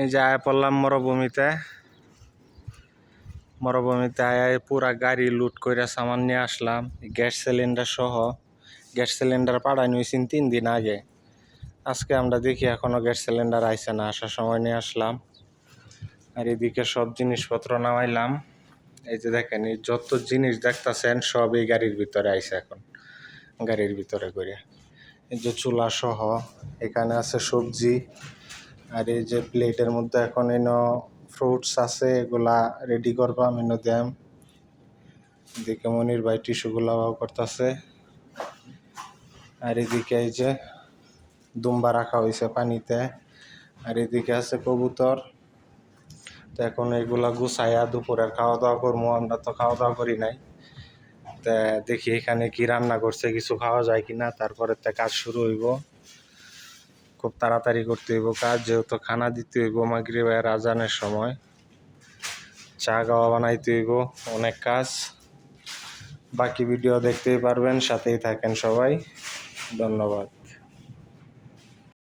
এই যে আয়া পড়লাম মরুভূমিতে আয়া পুরা গাড়ি লুট করে সামান নিয়ে আসলাম, গ্যাস সিলিন্ডার সহ। গ্যাস সিলিন্ডার পাঠানো হয়েছে 3 দিন আগে। আজকে আমরা দেখি এখনো গ্যাস সিলিন্ডার আইছে না, আসার সময় নিয়ে আসলাম। আর এদিকে সব জিনিসপত্র নামাইলাম। এই যে দেখেন, এই যত জিনিস দেখতেছেন সব এই গাড়ির ভিতরে আইছে। এখন গাড়ির ভিতরে করে এই যে চুলা সহ, এখানে আছে সবজি। আর এই যে প্লেটের মধ্যে এখন এনো ফ্রুটস আছে, এগুলা রেডি করবাম এনো দেম। এদিকে মনির ভাই টিস্যুগুলা করতেছে। আর এদিকে এই যে দুম্বা রাখা হয়েছে পানিতে। আর এদিকে আছে কবুতর। তো এখন এগুলা গুছাইয়া দুপুরের খাওয়া দাওয়া করবো। আমরা তো খাওয়া দাওয়া করি নাই, তা দেখি এখানে কি রান্না করছে, কিছু খাওয়া যায় কিনা। তারপরে তো কাজ শুরু হইব, খুব তাড়াতাড়ি করতে হইব কাজ, যেহেতু খানা দিতে হইব মাগরিবের আজানের সময়। চা গাওয়া বানাইতে হইব, অনেক কাজ। বাকি ভিডিও দেখতেই পারবেন, সাথেই থাকেন সবাই। ধন্যবাদ।